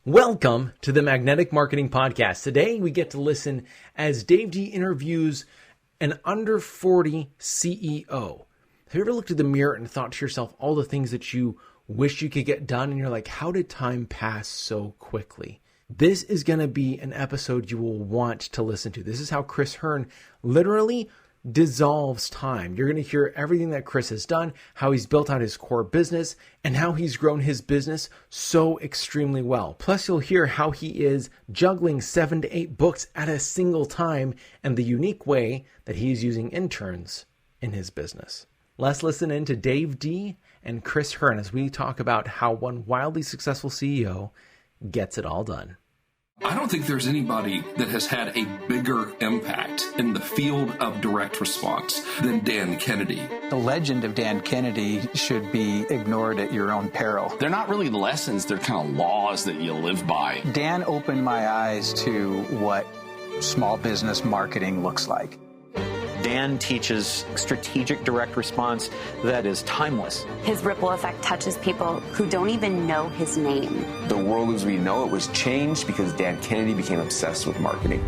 Welcome to the Magnetic Marketing Podcast. Today we get to listen as Dave D interviews an under 40 CEO. Have you ever looked at the mirror and thought to yourself all the things that you wish you could get done and you're like, how did time pass so quickly? This is going to be an episode you will want to listen to. This is how Chris Hearn literally dissolves time. You're going to hear everything that Chris has done, how he's built out his core business, and how he's grown his business so extremely well. Plus, you'll hear how he is juggling 7 to 8 books at a single time and the unique way that he's using interns in his business. Let's listen in to Dave D and Chris Hearn as we talk about how one wildly successful CEO gets it all done. I don't think there's anybody that has had a bigger impact in the field of direct response than Dan Kennedy. The legend of Dan Kennedy should be ignored at your own peril. They're not really lessons, they're kind of laws that you live by. Dan opened my eyes to what small business marketing looks like. Dan teaches strategic direct response that is timeless. His ripple effect touches people who don't even know his name. The world as we know it was changed because Dan Kennedy became obsessed with marketing.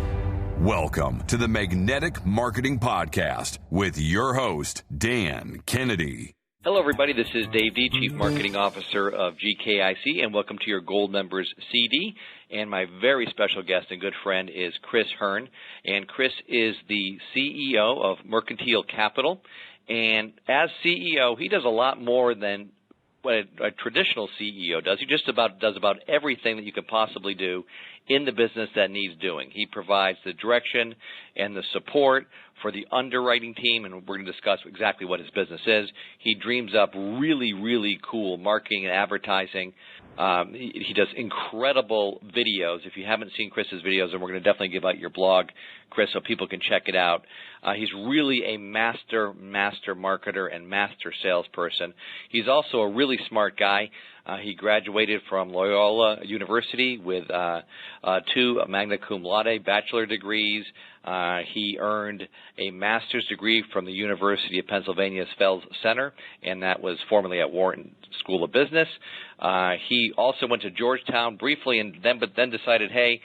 Welcome to the Magnetic Marketing Podcast with your host, Dan Kennedy. Hello, everybody. This is Dave D, Chief Marketing Officer of GKIC, and welcome to your Gold Members CD. And my very special guest and good friend is Chris Hearn. And Chris is the CEO of Mercantile Capital. And as CEO, he does a lot more than what a traditional CEO does. He just does about everything that you could possibly do in the business that needs doing. He provides the direction and the support for the underwriting team, and we're going to discuss exactly what his business is. He dreams up really, really cool marketing and advertising. He does incredible videos. If you haven't seen Chris's videos, then we're going to definitely give out your blog, Chris, so people can check it out. He's really a master marketer and master salesperson. He's also a really smart guy. He graduated from Loyola University with 2 magna cum laude bachelor degrees. He earned a master's degree from the University of Pennsylvania's Fels Center, and that was formerly at Wharton School of Business. He also went to Georgetown briefly, but then decided, hey,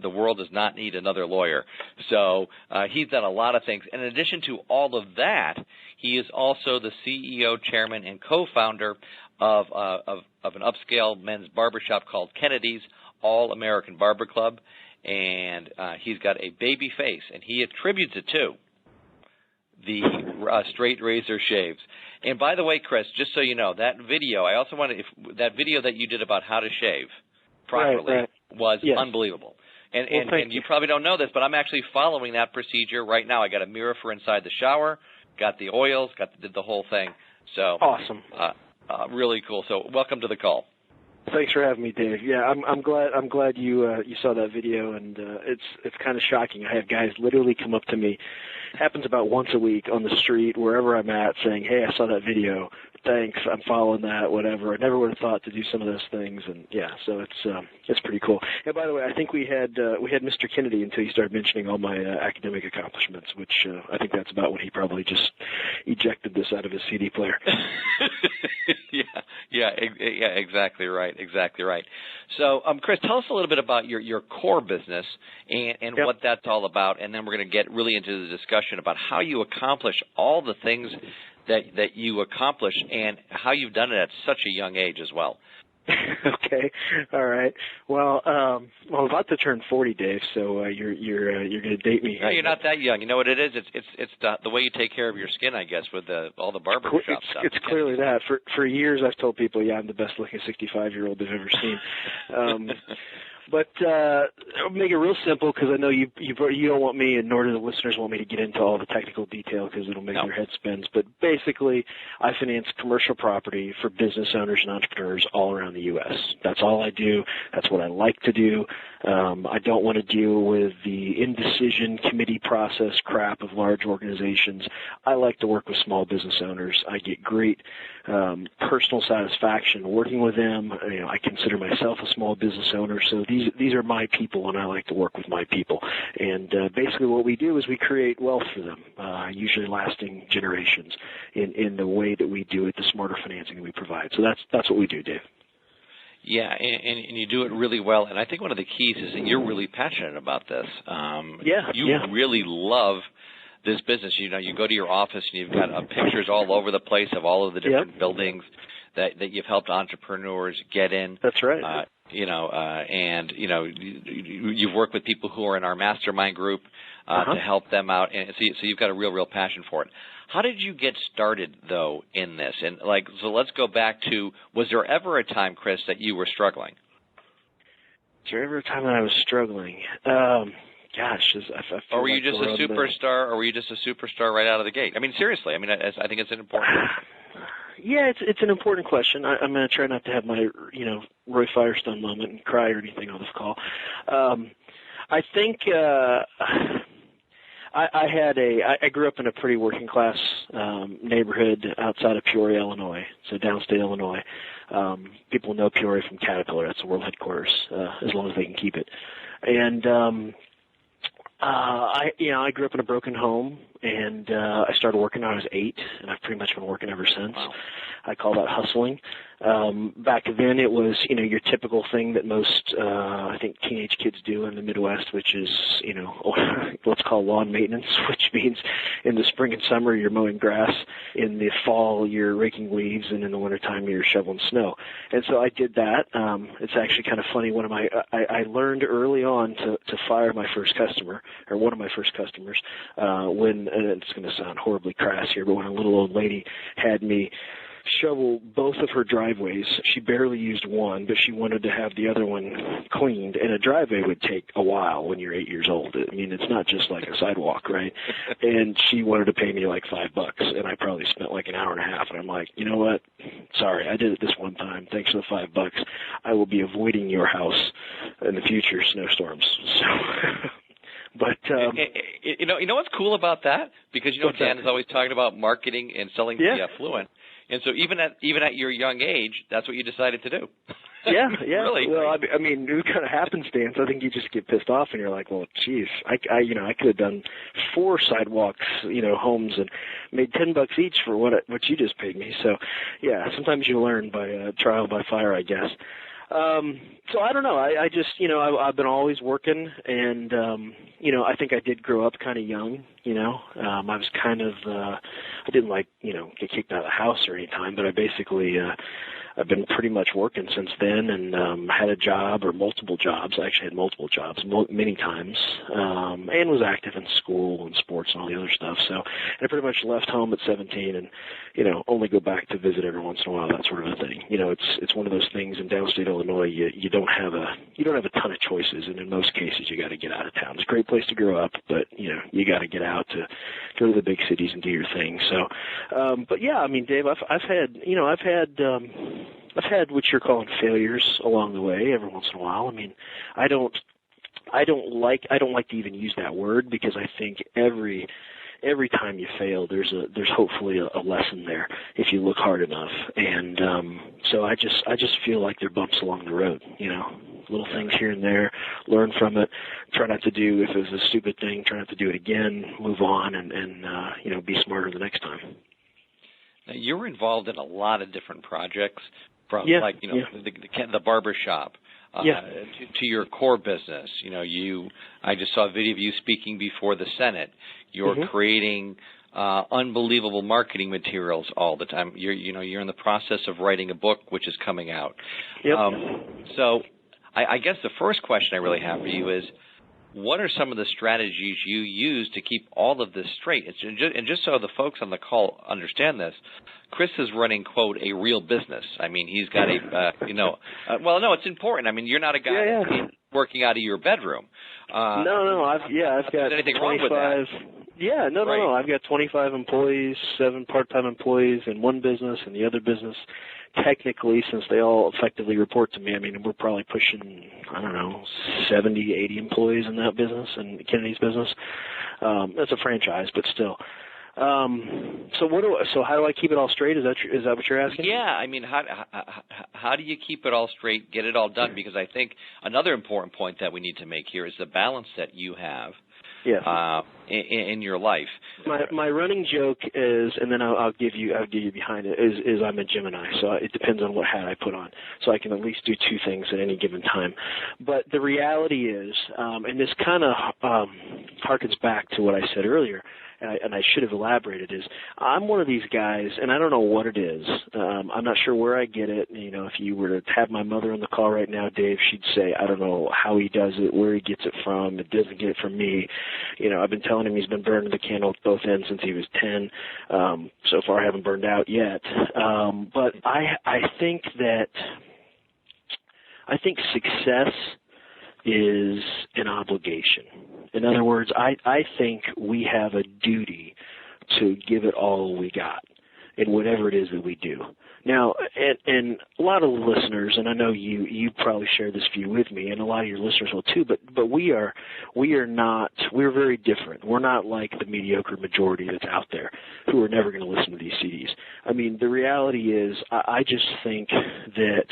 the world does not need another lawyer. So he's done a lot of things. And in addition to all of that, he is also the CEO, chairman, and co-founder of an upscale men's barbershop called Kennedy's All-American Barber Club. And he's got a baby face, and he attributes it to the straight razor shaves. And by the way, Chris, just so you know, that video, I also wanted, that video that you did about how to shave properly was unbelievable. And you probably don't know this, but I'm actually following that procedure right now. I got a mirror for inside the shower, got the oils, did the whole thing. So awesome. Really cool. So welcome to the call. Thanks for having me, Dave. Yeah, I'm glad you saw that video, and it's kind of shocking. I have guys literally come up to me. It happens about once a week on the street, wherever I'm at, saying, "Hey, I saw that video. Thanks, I'm following that, whatever." I never would have thought to do some of those things, and yeah, so it's pretty cool. And by the way, I think we had Mr. Kennedy until you started mentioning all my academic accomplishments, which I think that's about when he probably just ejected this out of his CD player. Yeah, exactly right. So, Chris, tell us a little bit about your core business and what that's all about, and then we're going to get really into the discussion about how you accomplish all the things that you accomplish and how you've done it at such a young age as well. Okay, all right. Well, I'm about to turn 40, Dave. So you're going to date me. No, you're not that young. You know what it is? It's the way you take care of your skin, I guess, with all the barbershop stuff. It's clearly that. For years, I've told people, I'm the best looking 65-year-old they've ever seen. But I'll make it real simple because I know you don't want me, and nor do the listeners want me to get into all the technical detail because it'll make your head spins. But basically, I finance commercial property for business owners and entrepreneurs all around the U.S. That's all I do. That's what I like to do. I don't want to deal with the indecision committee process crap of large organizations. I like to work with small business owners. I get great personal satisfaction working with them. I consider myself a small business owner, so these are my people, and I like to work with my people. And basically what we do is we create wealth for them, usually lasting generations in the way that we do it, the smarter financing that we provide. So that's what we do, Dave. Yeah, and you do it really well. And I think one of the keys is that you're really passionate about this. You really love this business. You go to your office and you've got pictures all over the place of all of the different buildings that you've helped entrepreneurs get in. That's right. You've worked with people who are in our mastermind group to help them out, and so you've got a real passion for it. How did you get started though in this? And so let's go back to, was there ever a time, Chris, that you were struggling? Was there ever a time that I was struggling? Gosh, or were you just a superstar? Or were you just a superstar right out of the gate? I mean, seriously. I mean, I think it's an important. Yeah, it's an important question. I'm going to try not to have my Roy Firestone moment and cry or anything on this call. I think I grew up in a pretty working class neighborhood outside of Peoria, Illinois, so downstate Illinois. People know Peoria from Caterpillar. That's the world headquarters, as long as they can keep it. And I grew up in a broken home, and I started working when I was 8, and I've pretty much been working ever since. Wow. I call that hustling. Back then it was, your typical thing that most, I think teenage kids do in the Midwest, which is, let's call lawn maintenance, which means in the spring and summer you're mowing grass, in the fall you're raking leaves, and in the wintertime you're shoveling snow. And so I did that. It's actually kind of funny. I learned early on to fire my first customer, or one of my first customers, and it's going to sound horribly crass here, but when a little old lady had me shovel both of her driveways. She barely used one, but she wanted to have the other one cleaned, and a driveway would take a while when you're 8 years old. I mean, it's not just like a sidewalk, right? And she wanted to pay me like $5, and I probably spent like an hour and a half, and I'm like, you know what? Sorry, I did it this one time. Thanks for the $5. I will be avoiding your house in the future snowstorms. So... But you know what's cool about that? Because Dan is always talking about marketing and selling to the affluent, and so even at your young age, that's what you decided to do. Yeah. Really? Well, I mean, it kind of happenstance. I think you just get pissed off, and you're like, well, geez, I could have done 4 sidewalks, homes, and made $10 each for what you just paid me. So, yeah, sometimes you learn by trial by fire, I guess. So I don't know. I just, I've been always working, and, I think I did grow up kind of young, I was kind of, I didn't get kicked out of the house or any time, but I basically, I've been pretty much working since then, and had a job or multiple jobs. I actually had multiple jobs many times, and was active in school and sports and all the other stuff. So, and I pretty much left home at 17, and only go back to visit every once in a while, that sort of a thing. It's one of those things in downstate Illinois. You don't have a ton of choices, and in most cases, you got to get out of town. It's a great place to grow up, but you got to get out to go to the big cities and do your thing. So, but yeah, I mean, Dave, I've had what you're calling failures along the way every once in a while. I mean, I don't like to even use that word, because I think every time you fail, there's hopefully a lesson there if you look hard enough. And so I just feel like they're bumps along the road, little things here and there, learn from it, try not to do, if it was a stupid thing, try not to do it again, move on, and be smarter the next time. Now, you're involved in a lot of different projects, from the barbershop to your core business. I just saw a video of you speaking before the Senate. You're creating unbelievable marketing materials all the time. You're in the process of writing a book, which is coming out. Yep. So I guess the first question I really have for you is, what are some of the strategies you use to keep all of this straight? And just so the folks on the call understand this, Chris is running, quote, a real business. I mean, he's got well, no, it's important. I mean, you're not a guy working out of your bedroom. No, I've got anything 25. wrong with that? Yeah, no. I've got 25 employees, 7 part-time employees in one business, and the other business, technically, since they all effectively report to me, I mean, we're probably pushing, 70, 80 employees in that business, in Kennedy's business. That's a franchise, but still. So how do I keep it all straight? Is that what you're asking? Yeah, I mean, how do you keep it all straight, get it all done? Because I think another important point that we need to make here is the balance that you have Yes. In your life. My running joke is, and then I'll give you behind it, is I'm a Gemini, so it depends on what hat I put on. So I can at least do two things at any given time. But the reality is, and this kind of harkens back to what I said earlier, and I should have elaborated, is I'm one of these guys, and I don't know what it is. I'm not sure where I get it. You know, if you were to have my mother on the call right now, Dave, she'd say, I don't know how he does it, where he gets it from. It doesn't get it from me. You know, I've been telling him he's been burning the candle at both ends since he was 10. So far I haven't burned out yet. But I think success is an obligation. In other words, I think we have a duty to give it all we got in whatever it is that we do. Now, and a lot of the listeners, and I know you probably share this view with me, and a lot of your listeners will too, but we're very different. We're not like the mediocre majority that's out there who are never going to listen to these CDs. I mean, the reality is, I just think that,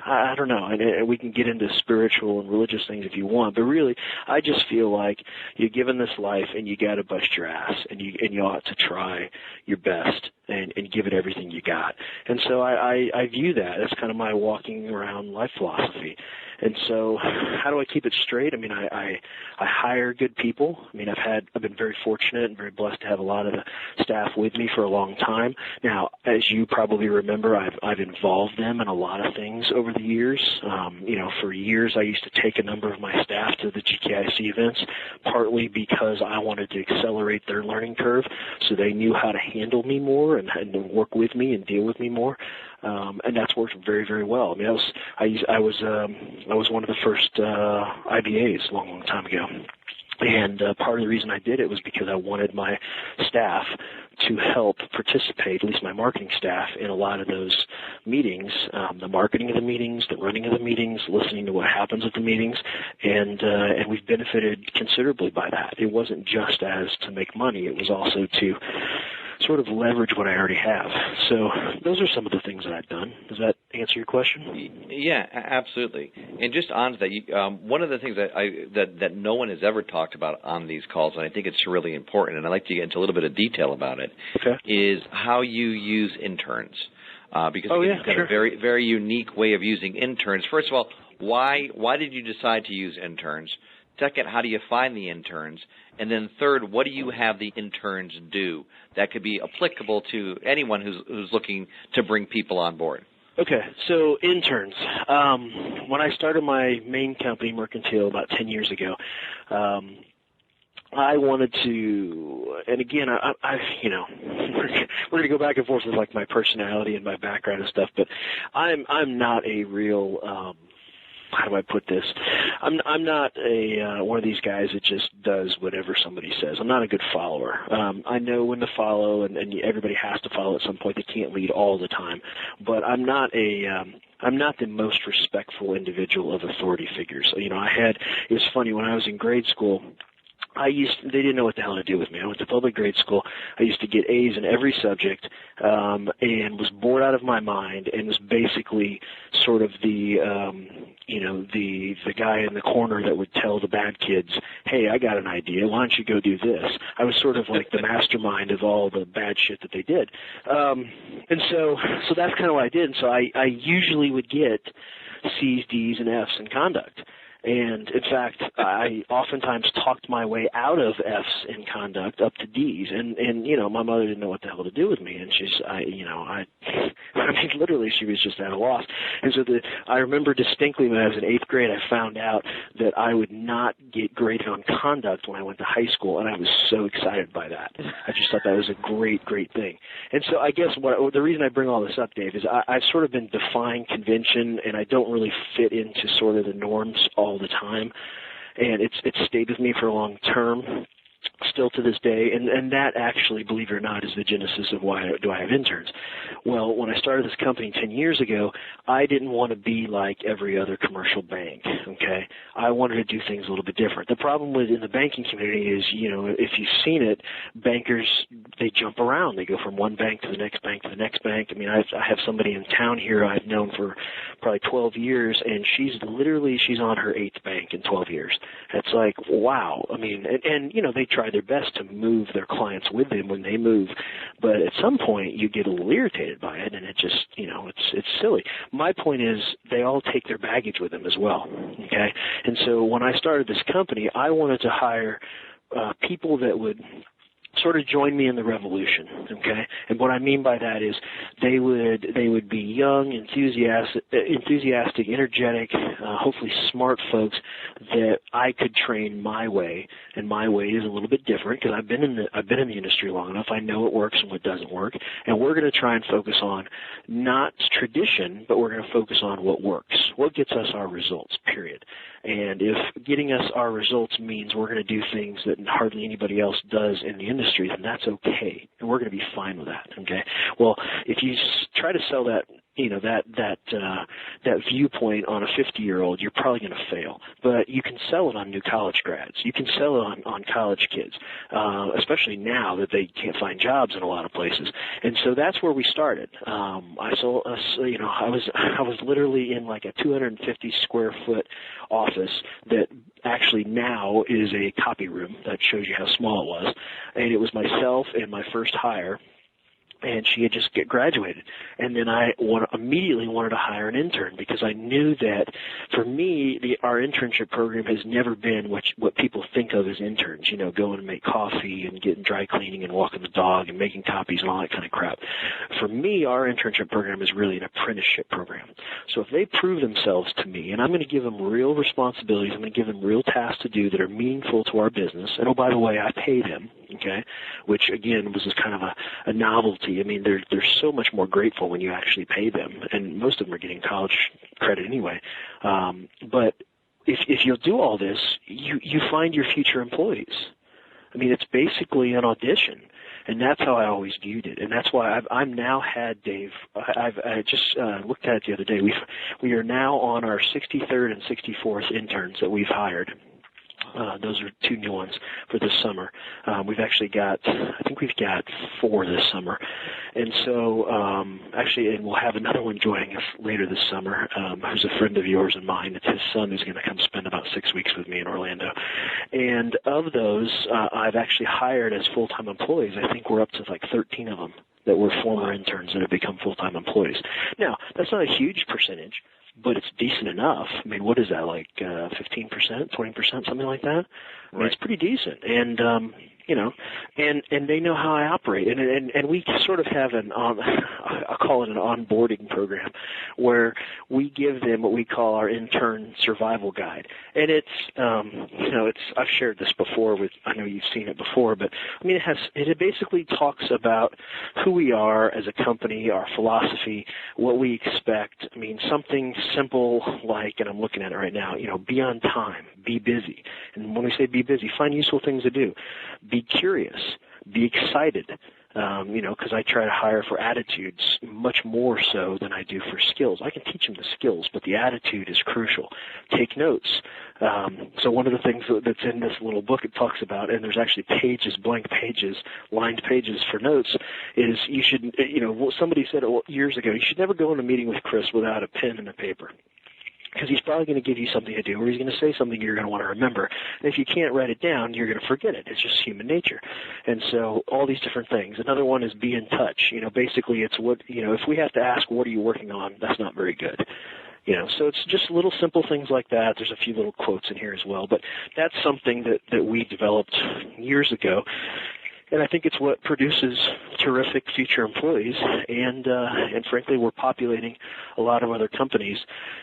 I don't know, and we can get into spiritual and religious things if you want, but really, I just feel like you're given this life and you got to bust your ass, and you ought to try your best and give it everything you got. And so I view that as kind of my walking around life philosophy. And so how do I keep it straight? I mean, I hire good people. I mean, I've been very fortunate and very blessed to have a lot of the staff with me for a long time. Now, as you probably remember, I've involved them in a lot of things over the years. You know, for years I used to take a number of my staff to the GKIC events, partly because I wanted to accelerate their learning curve so they knew how to handle me more and work with me and deal with me more. And that's worked very, very well. I mean, I was one of the first IBAs a long, long time ago. And part of the reason I did it was because I wanted my staff to help participate, at least my marketing staff, in a lot of those meetings, the marketing of the meetings, the running of the meetings, listening to what happens at the meetings, and we've benefited considerably by that. It wasn't just as to make money, it was also to sort of leverage what I already have. So those are some of the things that I've done. Does that answer your question? Yeah, absolutely. And just on to that, one of the things that no one has ever talked about on these calls, and I think it's really important, and I'd like to get into a little bit of detail about it, is how you use interns. Because you've got a very, very unique way of using interns. First of all, why did you decide to use interns? Second, how do you find the interns? And then third, what do you have the interns do that could be applicable to anyone who's looking to bring people on board? Okay, so interns. When I started my main company, Mercantile, about 10 years ago, I wanted to, and again, I you know, we're going to go back and forth with like my personality and my background and stuff, but I'm not a real, how do I put this? I'm not one of these guys that just does whatever somebody says. I'm not a good follower. I know when to follow, and everybody has to follow at some point. They can't lead all the time. But I'm not the most respectful individual of authority figures. You know, it was funny when I was in grade school. They didn't know what the hell to do with me. I went to public grade school. I used to get A's in every subject, and was bored out of my mind, and was basically sort of the guy in the corner that would tell the bad kids, hey, I got an idea. Why don't you go do this? I was sort of like the mastermind of all the bad shit that they did. And so that's kind of what I did. And so I usually would get C's, D's, and F's in conduct. And, in fact, I oftentimes talked my way out of F's in conduct up to D's. And you know, my mother didn't know what the hell to do with me. And I mean, literally, she was just at a loss. And so I remember distinctly when I was in 8th grade, I found out that I would not get graded on conduct when I went to high school. And I was so excited by that. I just thought that was a great, great thing. And so I guess the reason I bring all this up, Dave, is I've sort of been defying convention, and I don't really fit into sort of the norms all the time, and it's stayed with me for a long term, still to this day, and that actually, believe it or not, is the genesis of why do I have interns. Well, when I started this company 10 years ago, I didn't want to be like every other commercial bank, okay? I wanted to do things a little bit different. The problem in the banking community is, you know, if you've seen it, bankers they jump around. They go from one bank to the next bank to the next bank. I mean, I have somebody in town here I've known for probably 12 years, and she's on her 8th bank in 12 years. It's like, wow. I mean, and you know, they try their best to move their clients with them when they move, but at some point you get a little irritated by it, and it just, you know, it's silly. My point is they all take their baggage with them as well, okay? And so when I started this company, I wanted to hire people that would sort of join me in the revolution, okay? And what I mean by that is they would be young, enthusiastic, energetic, hopefully smart folks that I could train my way, and my way is a little bit different because I've been in the industry long enough. I know what works and what doesn't work, and we're going to try and focus on not tradition, but we're going to focus on what works, what gets us our results, period. And if getting us our results means we're going to do things that hardly anybody else does in the industry, then that's okay, and we're going to be fine with that. Okay. Well, if you try to sell that, you know, that viewpoint on a 50-year-old, you're probably going to fail. But you can sell it on new college grads. You can sell it on college kids, especially now that they can't find jobs in a lot of places. And so that's where we started. I was literally in like a 250 square foot office that actually now is a copy room. That shows you how small it was. And it was myself and my first hire. And she had just graduated. And then I immediately wanted to hire an intern because I knew that for me, our internship program has never been what people think of as interns, you know, going and make coffee and getting dry cleaning and walking the dog and making copies and all that kind of crap. For me, our internship program is really an apprenticeship program. So if they prove themselves to me, and I'm going to give them real responsibilities, I'm going to give them real tasks to do that are meaningful to our business. And oh, by the way, I pay them, okay, which again was just kind of a novelty. I mean, they're so much more grateful when you actually pay them, and most of them are getting college credit anyway. But if you'll do all this, you find your future employees. I mean, it's basically an audition, and that's how I always viewed it, and that's why I'm now had Dave. I just looked at it the other day. We are now on our 63rd and 64th interns that we've hired. Those are 2 new ones for this summer. We've actually got 4 this summer. And so, and we'll have another one joining us later this summer, who's a friend of yours and mine. It's his son who's going to come spend about 6 weeks with me in Orlando. And of those, I've actually hired as full-time employees. I think we're up to like 13 of them that were former interns that have become full-time employees. Now, that's not a huge percentage, but it's decent enough. I mean, what is that, like 15%, 20%, something like that? I mean, it's pretty decent. And, you know, and they know how I operate. And we sort of have I'll call it an onboarding program where we give them what we call our intern survival guide. And it's, you know, I've shared this before I know you've seen it before, but I mean, it basically talks about who we are as a company, our philosophy, what we expect. I mean, something simple like, and I'm looking at it right now, you know, be on time, be busy. And when we say be busy, find useful things to do. Be curious, be excited, you know, because I try to hire for attitudes much more so than I do for skills. I can teach them the skills, but the attitude is crucial. Take notes. So one of the things that's in this little book it talks about, and there's actually pages, blank pages, lined pages for notes, is you should, you know, somebody said years ago, you should never go in a meeting with Chris without a pen and a paper. Because he's probably going to give you something to do, or he's going to say something you're going to want to remember. And if you can't write it down, you're going to forget it. It's just human nature. And so all these different things. Another one is be in touch. You know, basically it's what, you know, if we have to ask, what are you working on, that's not very good. You know, so it's just little simple things like that. There's a few little quotes in here as well. But that's something that we developed years ago. And I think it's what produces terrific future employees, and frankly, we're populating a lot of other companies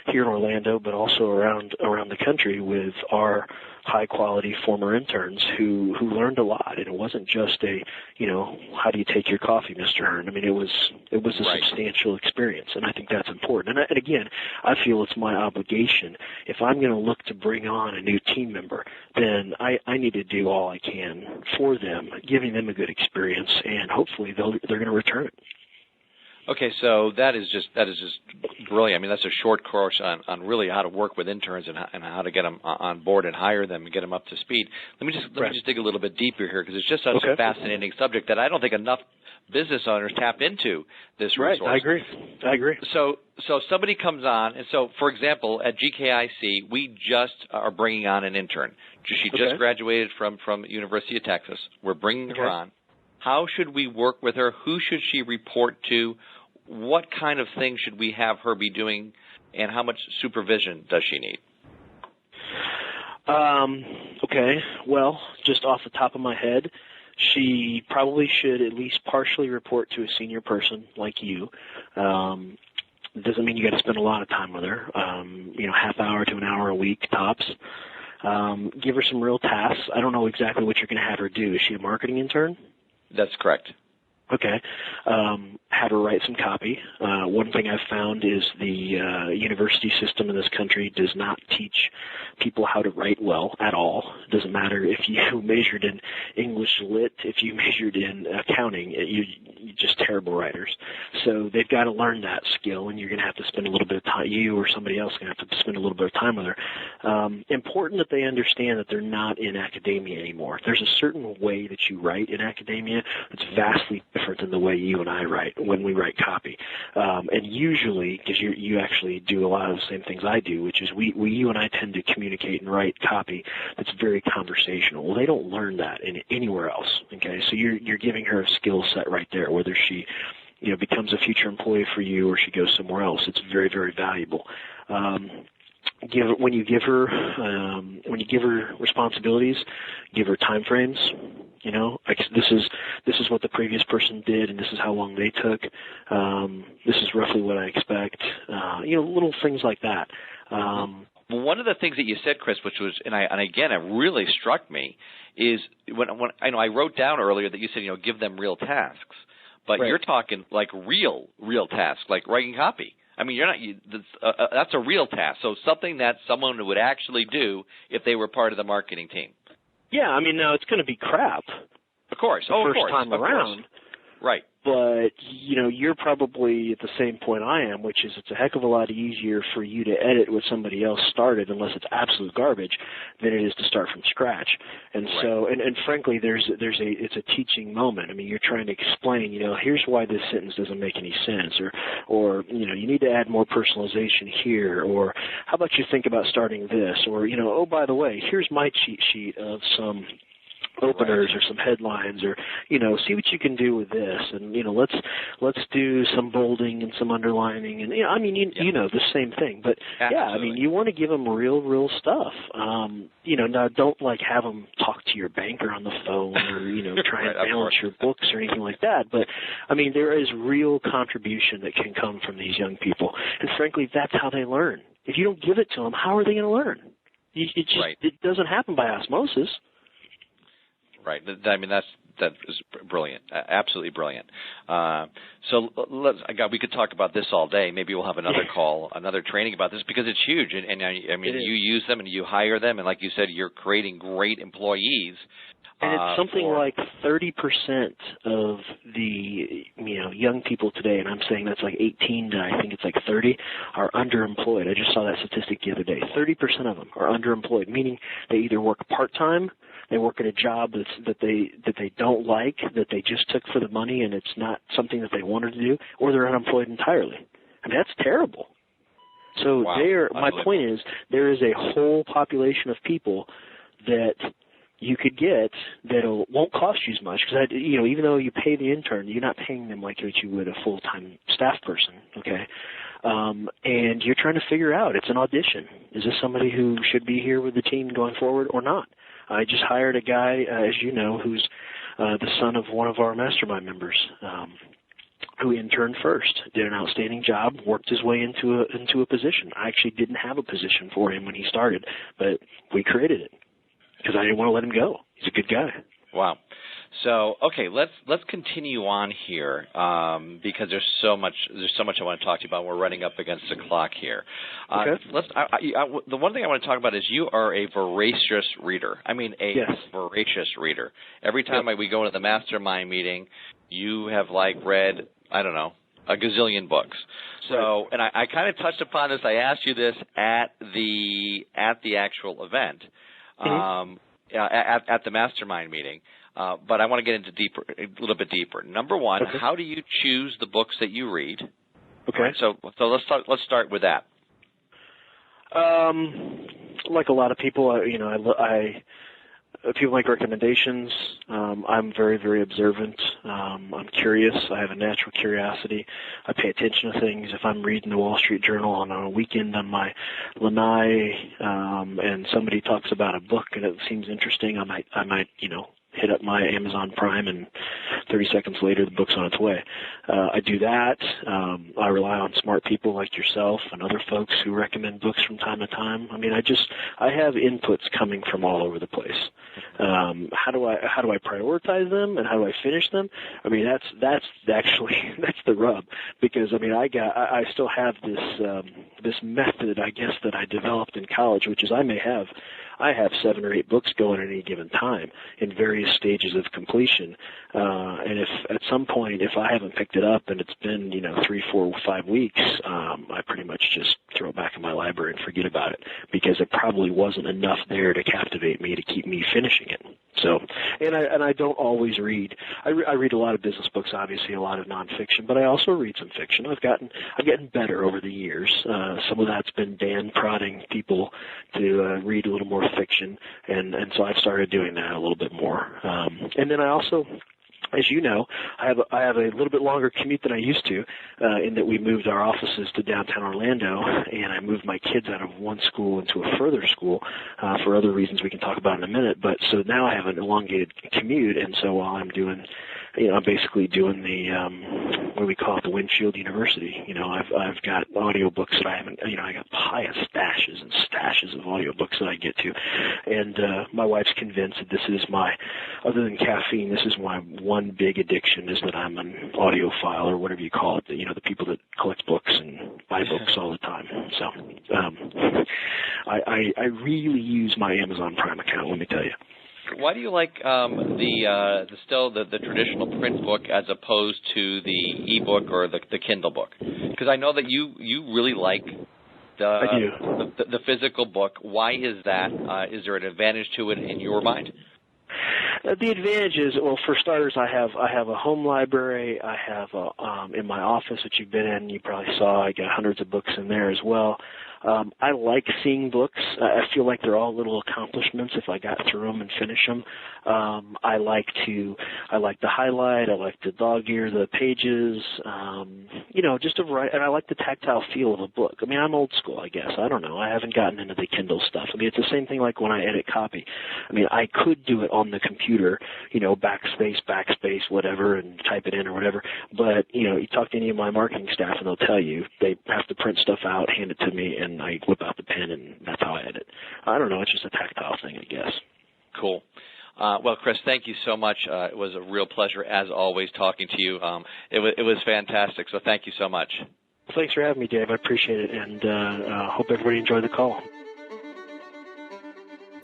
here in Orlando, but also around the country with our high-quality former interns who learned a lot. And it wasn't just you know, how do you take your coffee, Mr. Hearn? I mean, it was a substantial experience, and I think that's important. And again, I feel it's my obligation. If I'm going to look to bring on a new team member, then I need to do all I can for them, giving them a good experience, and hopefully they're going to return it. Okay, so that is just brilliant. I mean, that's a short course on really how to work with interns and how to get them on board and hire them and get them up to speed. Let me just dig a little bit deeper here, because it's just such a fascinating subject that I don't think enough business owners tap into this resource. Right, I agree. So somebody comes on, and so, for example, at GKIC, we just are bringing on an intern. She just graduated from University of Texas. We're bringing her on. How should we work with her? Who should she report to? What kind of things should we have her be doing, and how much supervision does she need? Okay, well, just off the top of my head, she probably should at least partially report to a senior person like you. It doesn't mean you got to spend a lot of time with her. Half hour to an hour a week tops. Give her some real tasks. I don't know exactly what you're going to have her do. Is she a marketing intern? That's correct. Okay. Have her write some copy. One thing I've found is the university system in this country does not teach people how to write well at all. It doesn't matter if you majored in English Lit, if you majored in accounting, you're just terrible writers. So they've got to learn that skill, and you're going to have to spend a little bit of time, you or somebody else is going to have to spend a little bit of time with her. Important that they understand that they're not in academia anymore. There's a certain way that you write in academia that's vastly different than the way you and I write when we write copy. And usually, because you actually do a lot of the same things I do, which is you and I tend to communicate and write copy that's very conversational. Well, they don't learn that anywhere else. Okay, so you're giving her a skill set right there, whether she becomes a future employee for you or she goes somewhere else. It's very, very valuable. When you give her responsibilities, give her time frames. This is what the previous person did, and this is how long they took. This is roughly what I expect. Little things like that. One of the things that you said, Chris, which was, and again, it really struck me, is when I wrote down earlier that you said, give them real tasks, but you're talking like real tasks, like writing copy. I mean, that's a real task. So something that someone would actually do if they were part of the marketing team. Yeah, I mean, now it's going to be crap. Of course. The first time around. Right. But, you're probably at the same point I am, which is it's a heck of a lot easier for you to edit what somebody else started, unless it's absolute garbage, than it is to start from scratch. And so, and frankly, it's a teaching moment. I mean, you're trying to explain, here's why this sentence doesn't make any sense, or you need to add more personalization here, or how about you think about starting this, or, oh, by the way, here's my cheat sheet of some openers or some headlines, or see what you can do with this, and let's do some bolding and some underlining, and the same thing. But I mean, you want to give them real stuff. Now don't have them talk to your banker on the phone, or try and balance your books or anything like that. But I mean, there is real contribution that can come from these young people, and frankly, that's how they learn. If you don't give it to them, how are they going to learn? It doesn't happen by osmosis. Right. I mean, that is brilliant. Absolutely brilliant. So we could talk about this all day. Maybe we'll have another call, another training about this, because it's huge. And I mean, you use them and you hire them, and like you said, you're creating great employees. And it's something like 30% of the young people today, and I'm saying that's like 18 to I think it's like 30, are underemployed. I just saw that statistic the other day. 30% of them are underemployed, meaning they either work part-time, they work at a job that they don't like, that they just took for the money and it's not something that they wanted to do, or they're unemployed entirely. I mean, that's terrible. So my point is, there is a whole population of people that you could get that won't cost you as much, because even though you pay the intern, you're not paying them like you would a full-time staff person, okay? And you're trying to figure out, it's an audition. Is this somebody who should be here with the team going forward or not? I just hired a guy, as you know, who's the son of one of our mastermind members, who interned first, did an outstanding job, worked his way into a position. I actually didn't have a position for him when he started, but we created it because I didn't want to let him go. He's a good guy. Wow. So, okay, let's continue on here because there's so much I want to talk to you about. We're running up against the clock here. Okay. The one thing I want to talk about is you are a voracious reader. I mean, voracious reader. Every time we go into the mastermind meeting, you have read, I don't know, a gazillion books. So, and I kind of touched upon this. I asked you this at the actual event, at the mastermind meeting. But I want to get into a little bit deeper. Number one, how do you choose the books that you read? Okay. Right, so let's start with that. Like a lot of people, people make recommendations. I'm very, very observant. I'm curious. I have a natural curiosity. I pay attention to things. If I'm reading the Wall Street Journal on a weekend on my lanai, and somebody talks about a book and it seems interesting, I might, hit up my Amazon Prime, and 30 seconds later the book's on its way. I do that. I rely on smart people like yourself and other folks who recommend books from time to time. I mean, I have inputs coming from all over the place. How do I prioritize them, and how do I finish them? I mean, that's the rub, because I mean, I still have this method, I guess, that I developed in college, which is I have 7 or 8 books going at any given time in various stages of completion. And if at some point, if I haven't picked it up and it's been, 3, 4, 5 weeks, I pretty much just throw it back in my library and forget about it, because it probably wasn't enough there to captivate me to keep me finishing it. So, and I don't always read. I read a lot of business books, obviously, a lot of nonfiction, but I also read some fiction. I've gotten better over the years. Some of that's been Dan prodding people to read a little more fiction, and so I've started doing that a little bit more. And then I also, as you know, I have a little bit longer commute than I used to, in that we moved our offices to downtown Orlando, and I moved my kids out of one school into a further school for other reasons we can talk about in a minute. But so now I have an elongated commute, and so while I'm doing, I'm basically doing the what do we call it, the Windshield University. I've got audiobooks that I haven't, I got pious stashes and stashes of audiobooks that I get to, and my wife's convinced that this is other than caffeine, this is my one big addiction, is that I'm an audiophile, or whatever you call it, the people that collect books and buy books all the time. So I really use my Amazon Prime account, let me tell you. Why do you like the traditional print book as opposed to the ebook or the Kindle book? Because I know that you really like the physical book. Why is that? Is there an advantage to it in your mind? The advantage is, well, for starters, I have a home library. I have in my office, which you've been in, you probably saw, I got hundreds of books in there as well. I like seeing books. I feel like they're all little accomplishments if I got through them and finish them. I like the highlight. I like to dog ear the pages. Just a variety. And I like the tactile feel of a book. I mean, I'm old school, I guess. I don't know. I haven't gotten into the Kindle stuff. I mean, it's the same thing like when I edit copy. I mean, I could do it on the computer, backspace, whatever, and type it in or whatever. But, you talk to any of my marketing staff and they'll tell you they have to print stuff out, hand it to me, and I whip out the pen, and that's how I edit. I don't know. It's just a tactile thing, I guess. Cool. Well, Chris, thank you so much. It was a real pleasure, as always, talking to you. It was fantastic, so thank you so much. Thanks for having me, Dave. I appreciate it, and hope everybody enjoyed the call.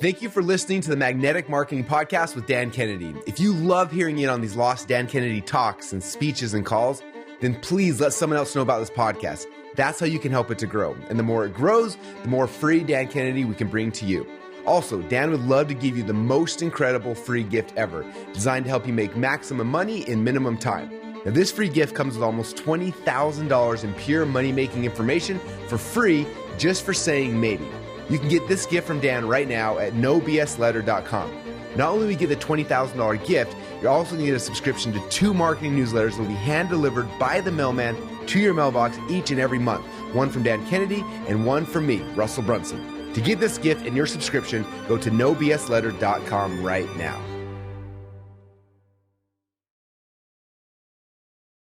Thank you for listening to the Magnetic Marketing Podcast with Dan Kennedy. If you love hearing in on these lost Dan Kennedy talks and speeches and calls, then please let someone else know about this podcast. That's how you can help it to grow. And the more it grows, the more free Dan Kennedy we can bring to you. Also, Dan would love to give you the most incredible free gift ever, designed to help you make maximum money in minimum time. Now, this free gift comes with almost $20,000 in pure money-making information for free, just for saying maybe. You can get this gift from Dan right now at nobsletter.com. Not only will you get the $20,000 gift, you're also going to get a subscription to 2 marketing newsletters that will be hand-delivered by the mailman to your mailbox each and every month. One from Dan Kennedy and one from me, Russell Brunson. To get this gift and your subscription, go to nobsletter.com right now.